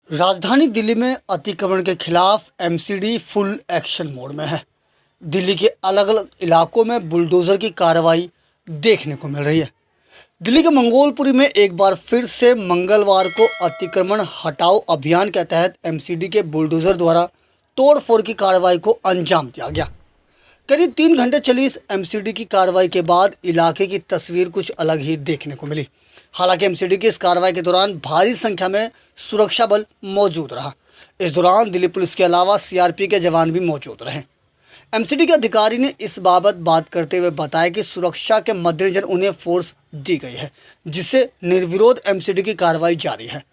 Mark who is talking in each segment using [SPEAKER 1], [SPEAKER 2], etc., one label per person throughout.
[SPEAKER 1] राजधानी दिल्ली में अतिक्रमण के खिलाफ एमसीडी फुल एक्शन मोड में है। दिल्ली के अलग अलग इलाकों में बुलडोजर की कार्रवाई देखने को मिल रही है। दिल्ली के मंगोलपुरी में एक बार फिर से मंगलवार को अतिक्रमण हटाओ अभियान के तहत एमसीडी के बुलडोजर द्वारा तोड़फोड़ की कार्रवाई को अंजाम दिया गया। करीब 3 घंटे चली इस एमसीडी की कार्रवाई के बाद इलाके की तस्वीर कुछ अलग ही देखने को मिली। हालांकि एमसीडी की इस कार्रवाई के दौरान भारी संख्या में सुरक्षा बल मौजूद रहा। इस दौरान दिल्ली पुलिस के अलावा सीआरपी के जवान भी मौजूद रहे। एमसीडी के अधिकारी ने इस बाबत बात करते हुए बताया कि सुरक्षा के मद्देनजर उन्हें फोर्स दी गई है, जिससे निर्विरोध एमसीडी की कार्रवाई जारी है।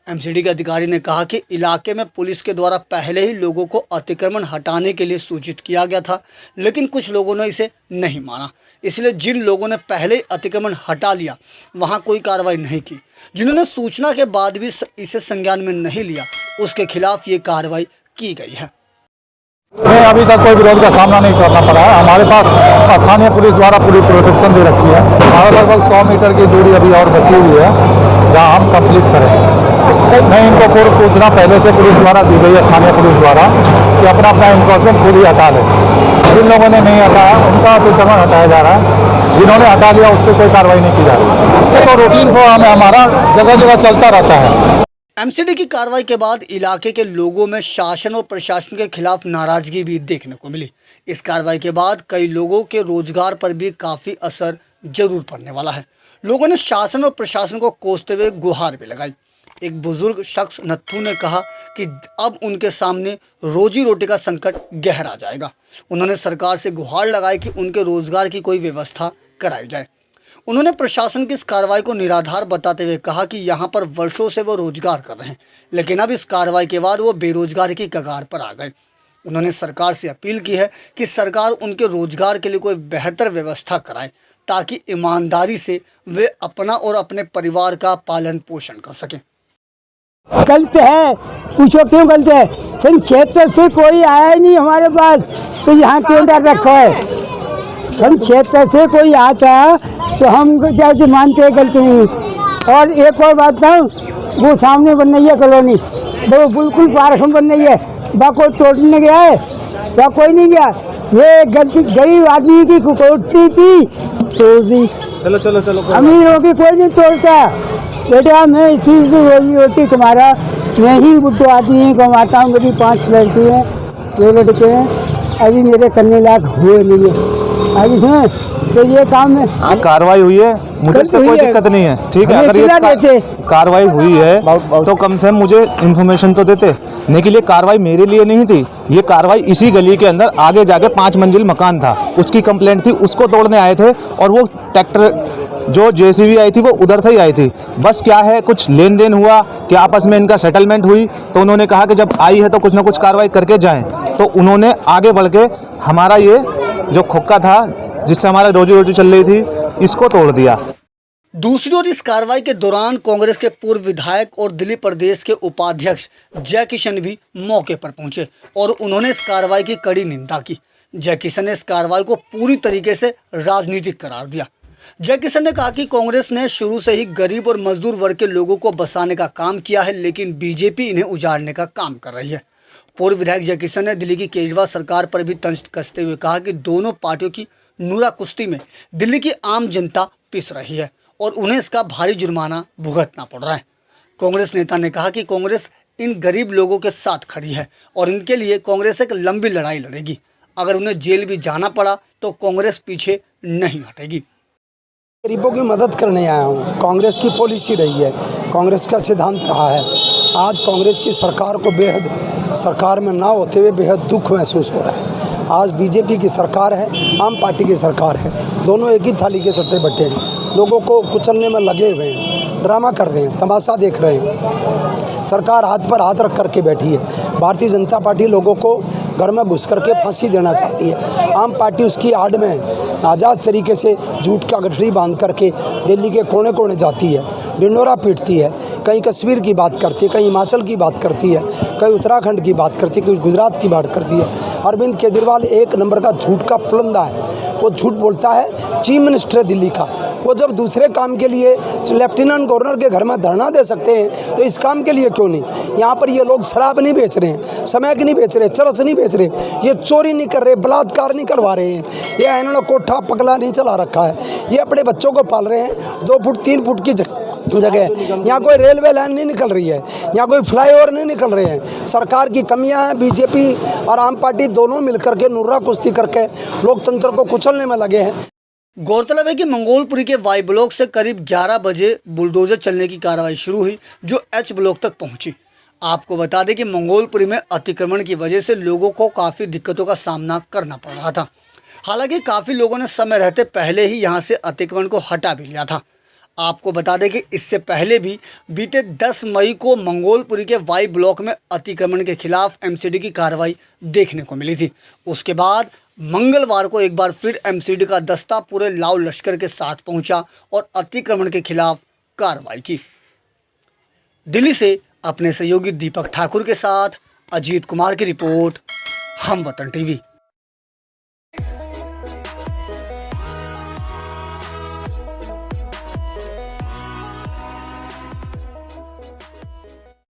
[SPEAKER 1] एमसीडी के अधिकारी ने कहा कि इलाके में पुलिस के द्वारा पहले ही लोगों को अतिक्रमण हटाने के लिए सूचित किया गया था, लेकिन कुछ लोगों ने इसे नहीं माना। इसलिए जिन लोगों ने पहले ही अतिक्रमण हटा लिया वहां कोई कार्रवाई नहीं की। जिन्होंने सूचना के बाद भी इसे संज्ञान में नहीं लिया, उसके खिलाफ ये कार्रवाई की गई है।
[SPEAKER 2] नहीं, अभी तक कोई विरोध का सामना नहीं करना पड़ा है। हमारे पास स्थानीय पुलिस द्वारा पूरी प्रोटेक्शन दे रखी है। हमारे लगभग 100 मीटर की दूरी अभी और बची हुई है, जहां हम कंप्लीट करेंगे। नहीं, इनको पूर्व सूचना पहले से पुलिस द्वारा दी गई है, स्थानीय पुलिस द्वारा, कि अपना अपना इन्फोर्समेंट खुद ही हटा लें। जिन लोगों ने नहीं हटाया उनका अतिक्रमण हटाया जा रहा है, जिन्होंने हटा लिया उस पर कोई कार्रवाई नहीं की जा रही। तो रूटीन को हमारा जगह जगह चलता रहता है।
[SPEAKER 1] एमसीडी की कार्रवाई के बाद इलाके के लोगों में शासन और प्रशासन के खिलाफ नाराजगी भी देखने को मिली। इस कार्रवाई के बाद कई लोगों के रोजगार पर भी काफ़ी असर जरूर पड़ने वाला है। लोगों ने शासन और प्रशासन को कोसते हुए गुहार भी लगाई। एक बुजुर्ग शख्स नत्थू ने कहा कि अब उनके सामने रोजी रोटी का संकट गहरा जाएगा। उन्होंने सरकार से गुहार लगाई कि उनके रोजगार की कोई व्यवस्था कराई जाए। उन्होंने प्रशासन की इस कार्रवाई को निराधार बताते हुए कहा कि यहाँ पर वर्षों से वो रोजगार कर रहे हैं, लेकिन अब इस कार्रवाई के बाद वो बेरोजगारी की कगार पर आ गए। उन्होंने सरकार से अपील की है कि सरकार उनके रोजगार के लिए कोई बेहतर व्यवस्था कराए, ताकि ईमानदारी से वे अपना और अपने परिवार का पालन पोषण कर सकें।
[SPEAKER 3] गलत है, पूछो क्यों गलत है? सन 76 से कोई आया ही नहीं हमारे पास, तो यहाँ क्यों डर रखा है? सन 76 से कोई आता तो हम क्या मानते हैं गलती नहीं। और एक और बात ना, वो सामने बन रही है कॉलोनी, वो बिल्कुल पार्क में बन रही है, वहाँ कोई तोड़ने गया है? वहाँ कोई नहीं गया। ये गलती गरीब आदमी की कोठी थी, तोड़ दी।
[SPEAKER 2] चलो चलो चलो,
[SPEAKER 3] अमीरों की कोई नहीं तोड़ता। बेटा मैं इसी से रोजी रोटी कमारा, मैं ही बुढ़ो आदमी कमाता हूँ। मेरी 5 लड़की हैं, 2 लड़के हैं, अभी मेरे करने लायक हुए नहीं है। अभी हैं तो ये काम में
[SPEAKER 2] कार्रवाई हुई है, मुझे से कोई दिक्कत नहीं है, ठीक है। अगर ये कार्रवाई हुई है तो कम से कम मुझे इन्फॉर्मेशन तो देते। लेकिन ये कार्रवाई मेरे लिए नहीं थी, ये कार्रवाई इसी गली के अंदर आगे जाके 5 मंजिल मकान था, उसकी कंप्लेंट थी, उसको तोड़ने आए थे। और वो ट्रैक्टर जो जेसीबी आई थी वो उधर से ही आई थी। बस क्या है, कुछ लेन देन हुआ कि आपस में इनका सेटलमेंट हुई, तो उन्होंने कहा कि जब आई है तो कुछ ना कुछ कार्रवाई करके जाएं। तो उन्होंने आगे बढ़ के हमारा ये जो खोखा था जिससे हमारा रोजी रोटी चल रही थी, इसको तोड़ दिया।
[SPEAKER 1] दूसरी ओर इस कार्रवाई के दौरान कांग्रेस के पूर्व विधायक और दिल्ली प्रदेश के उपाध्यक्ष जय किशन भी मौके पर पहुंचे और उन्होंने इस कार्रवाई की कड़ी निंदा की। जय किशन ने इस कार्रवाई को पूरी तरीके से राजनीतिक करार दिया। जय किशन ने कहा कि कांग्रेस ने शुरू से ही गरीब और मजदूर वर्ग के लोगों को बसाने का काम किया है, लेकिन बीजेपी इन्हें उजाड़ने का काम कर रही है। पूर्व विधायक जय किशन ने दिल्ली की केजरीवाल सरकार पर भी तंज कसते हुए कहा कि दोनों पार्टियों की नूरा कुश्ती में दिल्ली की आम जनता पिस रही है और उन्हें इसका भारी जुर्माना भुगतना पड़ रहा है। कांग्रेस नेता ने कहा कि कांग्रेस इन गरीब लोगों के साथ खड़ी है और इनके लिए कांग्रेस एक लंबी लड़ाई लड़ेगी। अगर उन्हें जेल भी जाना पड़ा तो कांग्रेस पीछे नहीं हटेगी।
[SPEAKER 4] गरीबों की मदद करने आया हूँ। कांग्रेस की पॉलिसी रही है, कांग्रेस का सिद्धांत रहा है। आज कांग्रेस की सरकार को बेहद, सरकार में ना होते हुए बेहद दुख महसूस हो रहा है। आज बीजेपी की सरकार है, आम पार्टी की सरकार है, दोनों एक ही थाली के चट्टे बट्टे हैं। लोगों को कुचलने में लगे हुए हैं, ड्रामा कर रहे हैं, तमाशा देख रहे हैं। सरकार हाथ पर हाथ रख करके बैठी है। भारतीय जनता पार्टी लोगों को घर में घुस करके फांसी देना चाहती है। आम पार्टी उसकी आड़ में आज़ाद तरीके से झूठ का गठरी बांध करके दिल्ली के कोने कोने जाती है, ढिंढोरा पीटती है। कहीं कश्मीर की बात करती है, कहीं हिमाचल की बात करती है, कहीं उत्तराखंड की बात करती है, कहीं गुजरात की बात करती है। अरविंद केजरीवाल एक नंबर का झूठ का पुलंदा है। वो झूठ बोलता है। चीफ मिनिस्टर दिल्ली का, वो जब दूसरे काम के लिए लेफ्टिनेंट गवर्नर के घर में धरना दे सकते हैं तो इस काम के लिए क्यों नहीं? यहाँ पर ये लोग शराब नहीं बेच रहे हैं, समैक नहीं बेच रहे, चरस नहीं बेच रहे, ये चोरी नहीं कर रहे, बलात्कार नहीं करवा रहे हैं, ये इन्होंने कोठा पगला नहीं चला रखा है, ये अपने बच्चों को पाल रहे हैं 2 फुट 3 फुट की जगह। यहाँ कोई रेलवे लाइन नहीं निकल रही है, यहाँ कोई फ्लाईओवर नहीं निकल रहे हैं। सरकार की कमियां हैं। बीजेपी और आम पार्टी दोनों मिलकर के नुर्रा कुश्ती करके लोकतंत्र को कुचलने में लगे हैं।
[SPEAKER 1] गौरतलब है कि मंगोलपुरी के वाई ब्लॉक से करीब 11 बजे बुलडोजर चलने की कार्रवाई शुरू हुई जो एच ब्लॉक तक पहुंची। आपको बता दें कि मंगोलपुरी में अतिक्रमण की वजह से लोगों को काफ़ी दिक्कतों का सामना करना पड़ रहा था। हालांकि काफ़ी लोगों ने समय रहते पहले ही यहां से अतिक्रमण को हटा भी लिया था। आपको बता दें कि इससे पहले भी बीते 10 मई को मंगोलपुरी के वाई ब्लॉक में अतिक्रमण के खिलाफ एमसीडी की कार्रवाई देखने को मिली थी। उसके बाद मंगलवार को एक बार फिर एमसीडी का दस्ता पूरे लाव लश्कर के साथ पहुंचा और अतिक्रमण के खिलाफ कार्रवाई की। दिल्ली से अपने सहयोगी दीपक ठाकुर के साथ अजीत कुमार की रिपोर्ट, हम वतन टीवी।